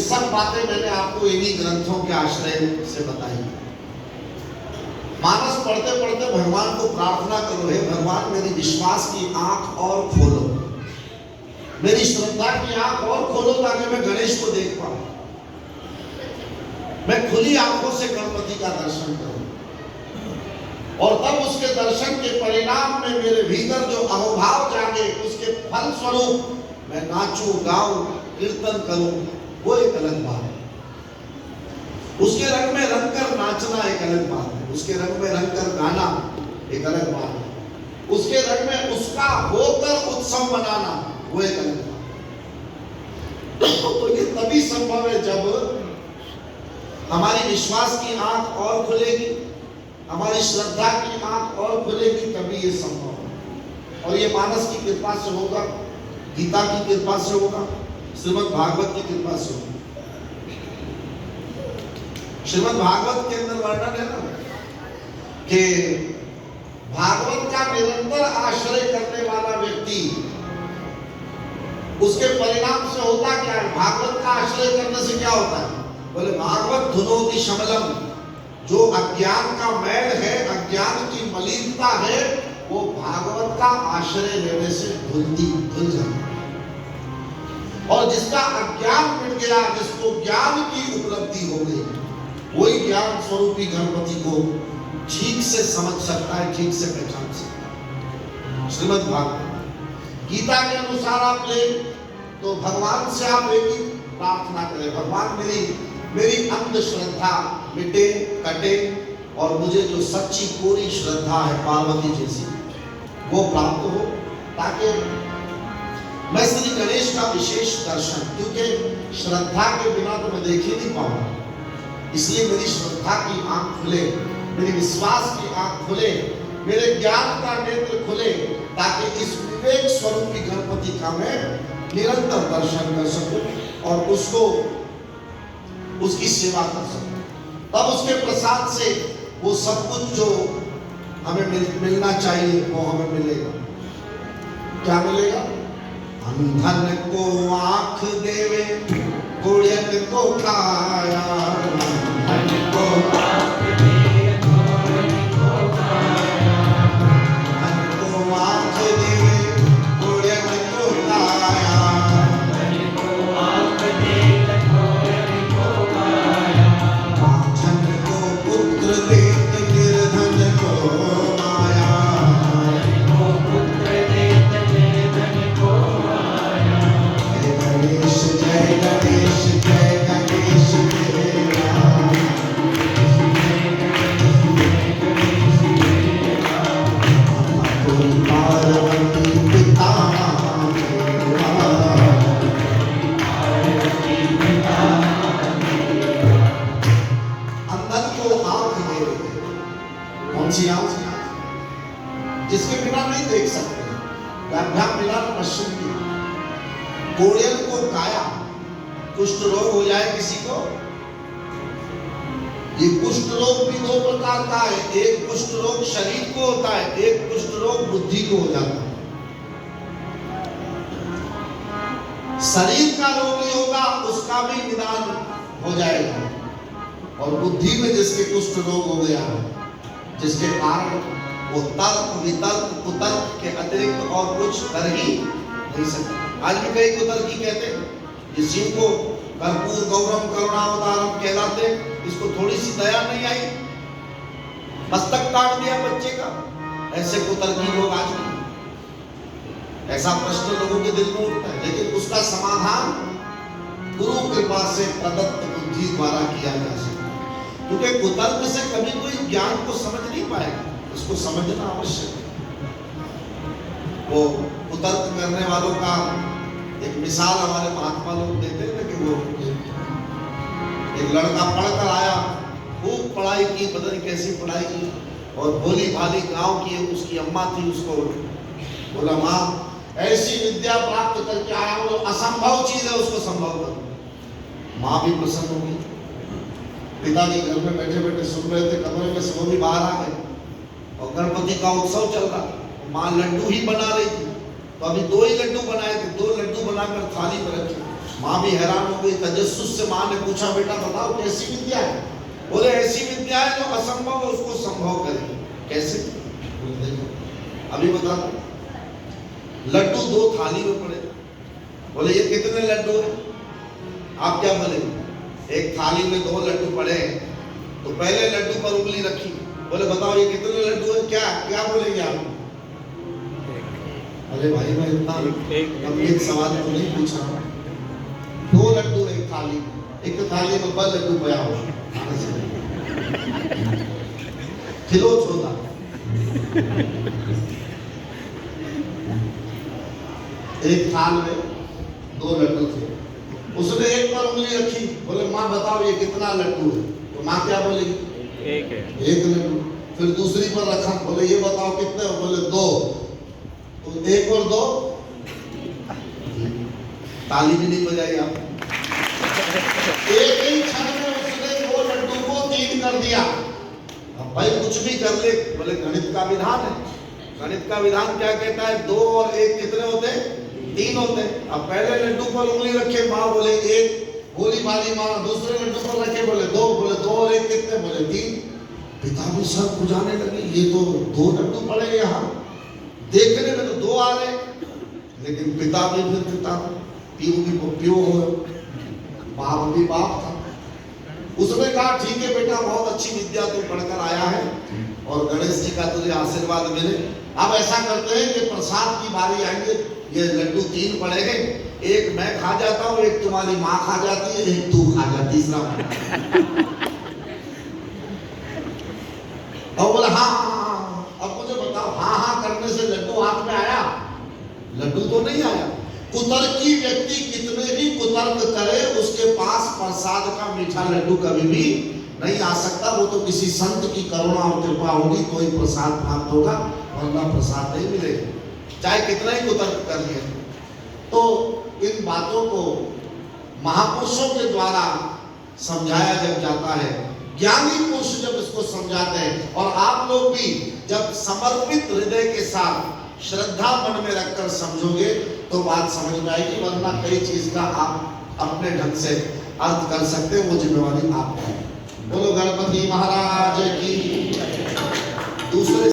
सब बातें मैंने आपको इन्हीं ग्रंथों के आश्रय से बताई। मानस पढ़ते पढ़ते भगवान को प्रार्थना करो, हे भगवान मेरी विश्वास की आंख और खोलो, मेरी श्रद्धा की आंख और खोलो, ताकि मैं गणेश को देख पाऊं, मैं खुली आंखों से गणपति का दर्शन करूं, और तब उसके दर्शन के परिणाम में मेरे भीतर जो अहोभाव जागे, उसके फल स्वरूप मैं नाचूं, गाऊं, कीर्तन करूं, वो एक अलग बात है। उसके रंग में रंग कर नाचना एक अलग बात है, उसके रंग में रंग कर गाना एक अलग बात है, उसके रंग में उसका होकर उत्सव मनाना वो एक अलग बात है। तो ये तभी संभव है जब हमारी विश्वास की आंख और खुलेगी, हमारी श्रद्धा की आंख और खुलेगी, तभी ये संभव है। और ये मानस की कृपा से होगा, गीता की कृपा से होगा, श्रीमद् भागवत की कृपा से होगा। श्रीमद् भागवत के अंदर वर्णन है ना कि भागवत का निरंतर आश्रय करने वाला व्यक्ति, उसके परिणाम से होता क्या है? भागवत का आश्रय करने से क्या होता है? बोले भागवत धुनोति शमलम, जो अज्ञान का मैल है, अज्ञान की मलिनता है, वो भागवत का आश्रय लेने से धुल जाती है। और जिसका अज्ञान मिट गया, जिसको ज्ञान की उपलब्धि हो गई, वही ज्ञान स्वरूपी गणपति को ठीक से समझ सकता है, ठीक से पहचान सकता है। श्रीमद् भागवत गीता के अनुसार आप ले तो भगवान से आप एक ही प्रार्थना करें, भगवान मेरी अंधश्रद्धा मिटे, कटे, और मुझे जो सच्ची पूरी श्रद्धा है पार्वती जैसी, वो प्राप्त हो, ताकि मैं श्री गणेश का विशेष दर्शन, क्योंकि श्रद्धा के बिना तो मैं देख ही नहीं पाऊंगा, इसलिए मेरी श्रद्धा की आंख खुले, मेरी विश्वास की आंख खुले, मेरे ज्ञान का नेत्र खुले, ताकि इस विवेक स्वरूपी गणपति का मैं निरंतर दर्शन कर सकूं और उसको, उसकी सेवा कर सकूं। तब उसके प्रसाद से वो सब कुछ जो हमें मिलना चाहिए वो हमें मिलेगा। क्या मिलेगा? अंधन को आंख देवे, गुड़ियन को काया, अंधन को आंख देवे, गुड़ियन को काया, अंधन को आंख देवे, गुड़ियन को काया, अंधन को आंख देवे, गुड़ियन को काया, अंधन को पुत्र देत निर्धन को माया, अंधन को पुत्र देत निर्धन को माया। गणेश जय गणेश, जय गणेश देवा, पार्वती पिता अंधन को आंख दे रहे, कौन सी आंख? जिसके बिना नहीं देख सकते, बिना पश्चिम की। कोड़ियन को काया, कुष्ठ रोग हो जाए किसी को, ये कुष्ठ रोग भी दो प्रकार का है, एक कुष्ठ रोग शरीर को होता है, एक कुष्ठ रोग बुद्धि को हो जाता है। शरीर का रोगी होगा उसका भी निदान हो जाएगा, और बुद्धि में जिसके कुष्ठ रोग हो गया, जिसके कारण वो तर्क वितर्क कुतर्क के अतिरिक्त और कुछ कर ही नहीं सकता। आज भी कई कुतर्की कहते हैं, जिस जीव को कर्पूर गौरम करुणावतारम कहलाते, इसको थोड़ी सी दया नहीं आई, मस्तक काट दिया बच्चे का। ऐसे कुतर्की लोग आज भी, ऐसा प्रश्न लोगों के दिल में उठता है, लेकिन उसका समाधान गुरु कृपा से प्रदत्त बुद्धि द्वारा किया जा सकता है। क्योंकि कुतर्क से कभी कोई ज्ञान को समझ नहीं पाएगा, उसको समझना आवश्यक है। वो कुतर्क करने वालों का एक मिसाल हमारे महात्मा लोग देते हैं कि वो एक लड़का पढ़कर आया, खूब पढ़ाई की, पता नहीं कैसी पढ़ाई की, और भोली भाली गांव की उसकी अम्मा थी, उसको बोला माँ ऐसी विद्या प्राप्त करके आया हूँ, असंभव चीज है उसको संभव कर। माँ भी प्रसन्न हो गई। पिताजी घर में बैठे बैठे सुन रहे थे, कमरे में से वो भी बाहर आ गए, और गणपति का उत्सव चल रहा, माँ लड्डू ही बना रही थी, तो अभी 2 ही लड्डू बनाए थे, 2 लड्डू बनाकर थाली पर रखे, माँ भी हैरान हो गई। तजस्सुस से माँ ने पूछा, बेटा बताओ कैसी विद्या है? बोले ऐसी विद्या है जो असंभव है उसको संभव करे। कैसे? बोले देखो अभी बता दो। लड्डू 2 थाली में पड़े। बोले ये कितने लड्डू है? आप क्या बोलेंगे? एक थाली में 2 लड्डू पड़े हैं, तो पहले लड्डू पर उंगली रखी। बोले बताओ ये कितने लड्डू है? क्या क्या बोलेंगे आप? अरे भाई मैं इतना गंभीर सवाल तो नहीं पूछ रहा हूँ। 2 लड्डू एक थाली, एक थाली में 2 लड्डू पया हो किलो छोटा। एक थाल में 2 लड्डू थे, उसने एक पर उंगली रखी। बोले माँ बताओ ये कितना लड्डू है? तो माँ क्या बोलेगी? एक है। एक लड्डू। फिर दूसरी पर रखा, बोले ये बताओ कितने? बोले 2। तो 1 और 2 ताली भी नहीं बजाई आप। एक ही क्षण में उसने 2 लड्डू को 3 कर दिया। अब भाई कुछ भी कर ले। बोले गणित का विधान है। गणित का विधान क्या कहता है? 2 और 1 कितने होते? 3 होते। अब पहले लड्डू पर उंगली रखे माँ, बोले 1। बोली भाली माँ। दूसरे लड्डू पर रखे, बोले 2। बोले 2 और 1 कितने? बोले 3। पिता भी सर खुजाने लगे, ये तो 2 लड्डू पड़े यहाँ। देखने में तो 2 आ रहे, लेकिन पिता भी फिर पिता, पीऊ भी पीऊ हो, बाप भी बाप था। उसने कहा ठीक है बेटा, बहुत अच्छी विद्या तू पढ़कर आया है और गणेश जी का तुझे आशीर्वाद मिले। अब ऐसा करते हैं कि प्रसाद की बारी आएंगे। ये लड्डू 3 पड़े हैं, एक मैं खा जाता हूँ, एक तुम्हारी माँ खा जाती है, एक तू खा जाती, तीसरा। और बोला हाँ। अब मुझे बताओ, हाँ करने से लड्डू हाथ में आया? लड्डू तो नहीं आया। कुतर्की व्यक्ति कितने भी कुतर्क करे, उसके पास प्रसाद का मीठा लड्डू कभी भी नहीं आ सकता। वो तो किसी संत की करुणा और कृपा होगी तो ही प्रसाद प्राप्त होगा, वरना प्रसाद नहीं मिलेगा, चाहे कितना ही कुतर्क कर लिए। तो इन बातों को महापुरुषों के द्वारा समझाया जब जाता है, ज्ञानी पुरुष जब इसको समझाते हैं, और आप लोग भी जब समर्पित हृदय के साथ श्रद्धा मन में रखकर समझोगे तो बात समझ में आएगी, वरना कई चीज का आप अपने ढंग से अर्थ कर सकते हो, वो जिम्मेवारी आपकी है। बोलो गणपति महाराज की। दूसरे